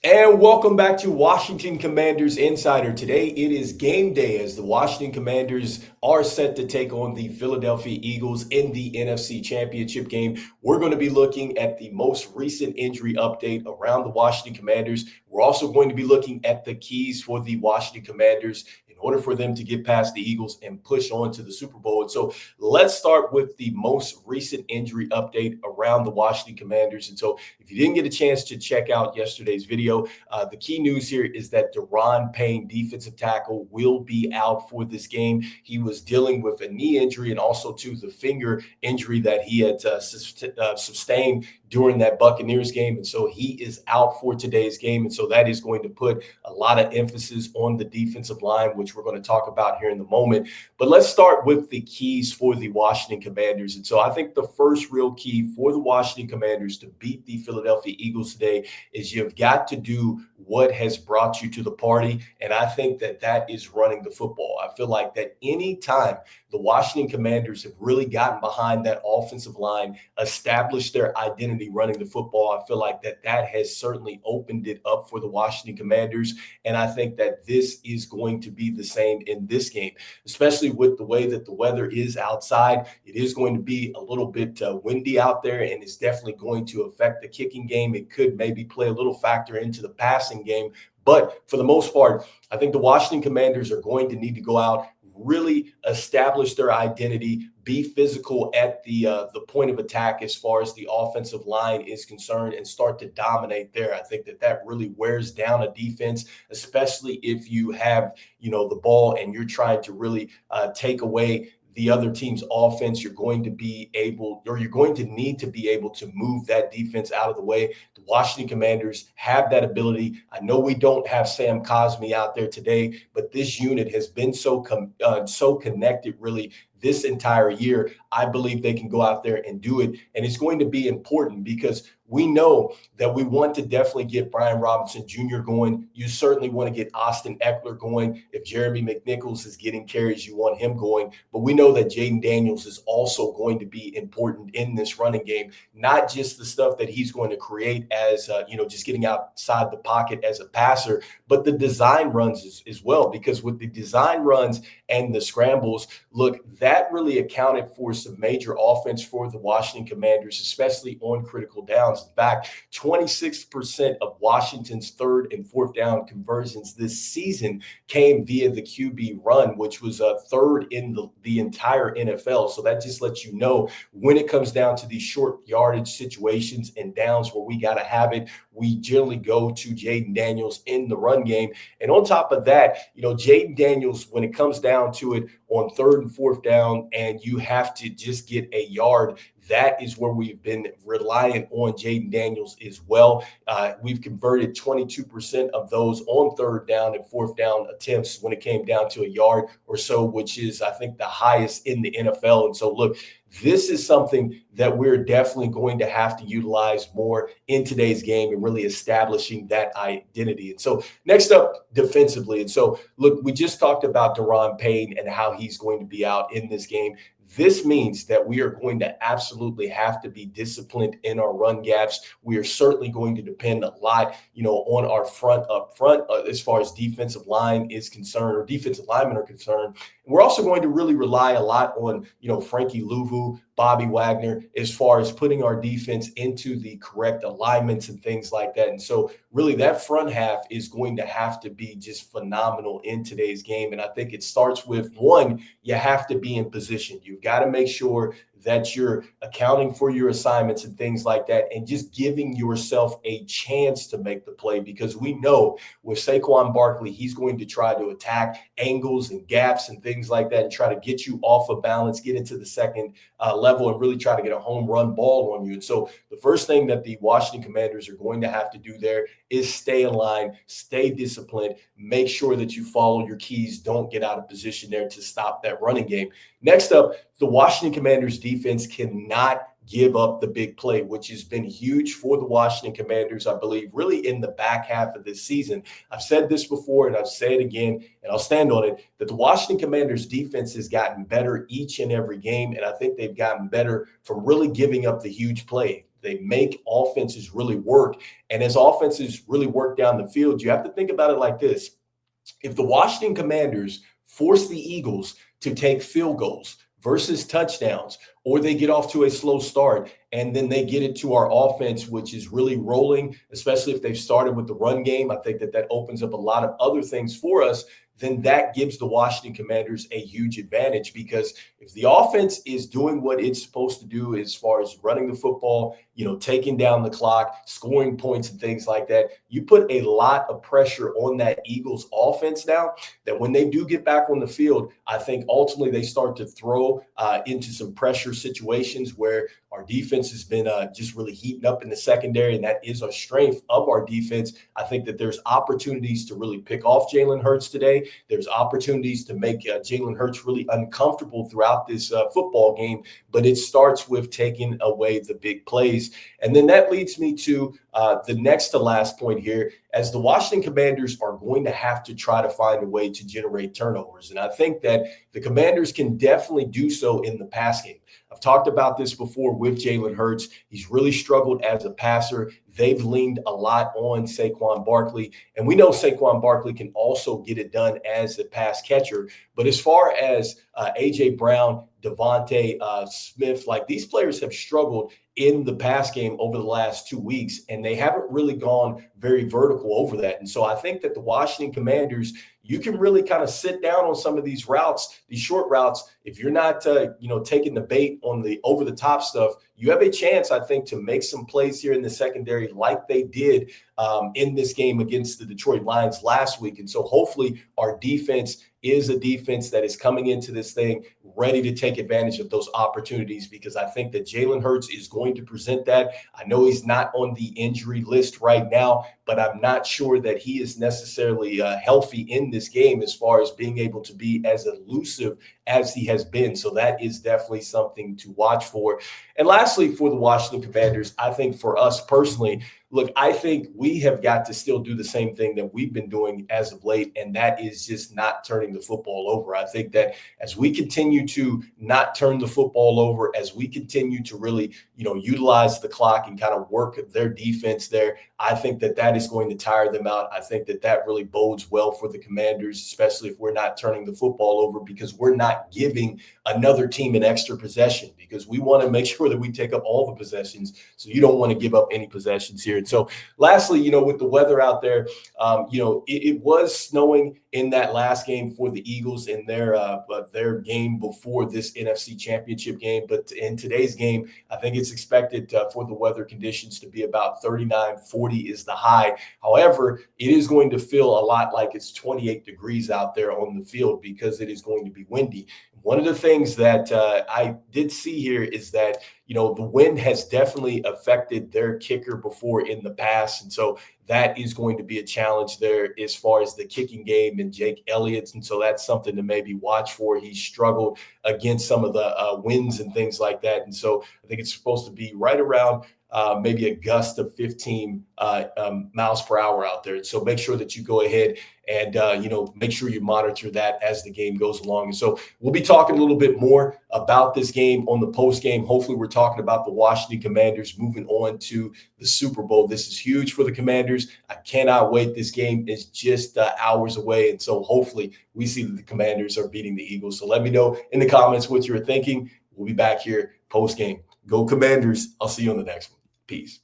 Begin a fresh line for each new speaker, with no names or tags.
And welcome back to Washington Commanders Insider. Today it is game day as the Washington Commanders are set to take on the Philadelphia Eagles in the NFC Championship game. We're going to be looking at the most recent injury update around the Washington Commanders. We're also going to be looking at the keys for the Washington Commanders in order for them to get past the Eagles and push on to the Super Bowl. And so let's start with the most recent injury update around the Washington Commanders. And so if you didn't get a chance to check out yesterday's video, the key news here is that Daron Payne, defensive tackle, will be out for this game. He was dealing with a knee injury and also to the finger injury that he had sustained during that Buccaneers game. And so he is out for today's game. And so that is going to put a lot of emphasis on the defensive line, which we're going to talk about here in a moment. But let's start with the keys for the Washington Commanders. And so I think the first real key for the Washington Commanders to beat the Philadelphia Eagles today is you've got to do what has brought you to the party. And I think that that is running the football. I feel like that anytime the Washington Commanders have really gotten behind that offensive line, established their identity running the football, I feel like that has certainly opened it up for the Washington Commanders. And I think that this is going to be the same in this game, especially with the way that the weather is outside. It is going to be a little bit windy out there, and it's definitely going to affect the kicking game. It could maybe play a little factor into the passing game. But for the most part, I think the Washington Commanders are going to need to go out, really establish their identity, be physical at the point of attack as far as the offensive line is concerned, and start to dominate there. I think that really wears down a defense, especially if you have the ball and you're trying to really take away the other team's offense. You're going to need to be able to move that defense out of the way. The Washington Commanders have that ability. I know we don't have Sam Cosmi out there today, but this unit has been so connected really this entire year. I believe they can go out there and do it. And it's going to be important because we know that we want to definitely get Brian Robinson Jr. going. You certainly want to get Austin Eckler going. If Jeremy McNichols is getting carries, you want him going. But we know that Jaden Daniels is also going to be important in this running game, not just the stuff that he's going to create as, just getting outside the pocket as a passer, but the design runs as well. Because with the design runs and the scrambles, look, that really accounted for some major offense for the Washington Commanders, especially on critical downs. In fact, 26% of Washington's third and fourth down conversions this season came via the QB run, which was third in the entire NFL. So that just lets you know when it comes down to these short yardage situations and downs where we got to have it, we generally go to Jaden Daniels in the run game. And on top of that, Jaden Daniels, when it comes down to it on third and fourth down, and you have to just get a yard, that is where we've been reliant on Jaden Daniels as well. We've converted 22% of those on third down and fourth down attempts when it came down to a yard or so, which is, I think, the highest in the NFL. And so, look, this is something that we're definitely going to have to utilize more in today's game and really establishing that identity. And so next up, defensively. And so, look, we just talked about Daron Payne and how he's going to be out in this game. This means that we are going to absolutely have to be disciplined in our run gaps. We are certainly going to depend a lot, on our front up front as far as defensive line is concerned, or defensive linemen are concerned. And we're also going to really rely a lot on, Frankie Louvu, Bobby Wagner, as far as putting our defense into the correct alignments and things like that. And so really that front half is going to have to be just phenomenal in today's game. And I think it starts with, one, you have to be in position. You've got to make sure that you're accounting for your assignments and things like that, and just giving yourself a chance to make the play, because we know with Saquon Barkley, he's going to try to attack angles and gaps and things like that and try to get you off of balance, get into the second level, and really try to get a home run ball on you. And so the first thing that the Washington Commanders are going to have to do there is stay in line, stay disciplined, make sure that you follow your keys, don't get out of position there to stop that running game. Next up, the Washington Commanders defense cannot give up the big play, which has been huge for the Washington Commanders, I believe, really in the back half of this season. I've said this before, and I'll say it again, and I'll stand on it, that the Washington Commanders defense has gotten better each and every game, and I think they've gotten better from really giving up the huge play. they make offenses really work. And as offenses really work down the field, you have to think about it like this. If the Washington Commanders force the Eagles to take field goals versus touchdowns, or they get off to a slow start and then they get it to our offense, which is really rolling, especially if they've started with the run game, I think that that opens up a lot of other things for us. Then that gives the Washington Commanders a huge advantage, because if the offense is doing what it's supposed to do as far as running the football, taking down the clock, scoring points and things like that, you put a lot of pressure on that Eagles offense now, that when they do get back on the field, I think ultimately they start to throw into some pressure situations where our defense has been just really heating up in the secondary, and that is a strength of our defense. I think that there's opportunities to really pick off Jalen Hurts today. There's opportunities to make Jalen Hurts really uncomfortable throughout this football game, but it starts with taking away the big plays. And then that leads me to the next to last point here, as the Washington Commanders are going to have to try to find a way to generate turnovers. And I think that the Commanders can definitely do so in the pass game. I've talked about this before with Jalen Hurts. He's really struggled as a passer. They've leaned a lot on Saquon Barkley, and we know Saquon Barkley can also get it done as a pass catcher. But as far as A.J. Brown, Devontae Smith, like these players have struggled in the pass game over the last 2 weeks, and they haven't really gone very vertical over that. And so I think that the Washington Commanders, you can really kind of sit down on some of these routes, these short routes. If you're not, taking the bait on the over the top stuff, you have a chance, I think, to make some plays here in the secondary like they did in this game against the Detroit Lions last week. And so hopefully our defense is a defense that is coming into this thing ready to take advantage of those opportunities, because I think that Jalen Hurts is going to present that. I know he's not on the injury list right now, but I'm not sure that he is necessarily healthy in this game as far as being able to be as elusive as he has been. So that is definitely something to watch for. And lastly, for the Washington Commanders, I think for us personally, look, I think we have got to still do the same thing that we've been doing as of late, and that is just not turning the football over. I think that as we continue to not turn the football over, as we continue to really, utilize the clock and kind of work their defense there, I think that that is going to tire them out. I think that that really bodes well for the Commanders, especially if we're not turning the football over, because we're not giving another team an extra possession, because we want to make sure that we take up all the possessions. So you don't want to give up any possessions here. And so lastly, with the weather out there, it was snowing in that last game for the Eagles in their game before this NFC Championship game. But in today's game, I think it's expected for the weather conditions to be about 39, 40 is the high. However, it is going to feel a lot like it's 28 degrees out there on the field, because it is going to be windy. One of the things that I did see here is that, the wind has definitely affected their kicker before in the past. And so that is going to be a challenge there as far as the kicking game and Jake Elliott's. And so that's something to maybe watch for. He struggled against some of the winds and things like that. And so I think it's supposed to be right around maybe a gust of 15 miles per hour out there. So make sure that you go ahead and, make sure you monitor that as the game goes along. And so we'll be talking a little bit more about this game on the post game. Hopefully we're talking about the Washington Commanders moving on to the Super Bowl. This is huge for the Commanders. I cannot wait. This game is just hours away. And so hopefully we see that the Commanders are beating the Eagles. So let me know in the comments what you're thinking. We'll be back here post game. Go Commanders. I'll see you on the next one. Peace.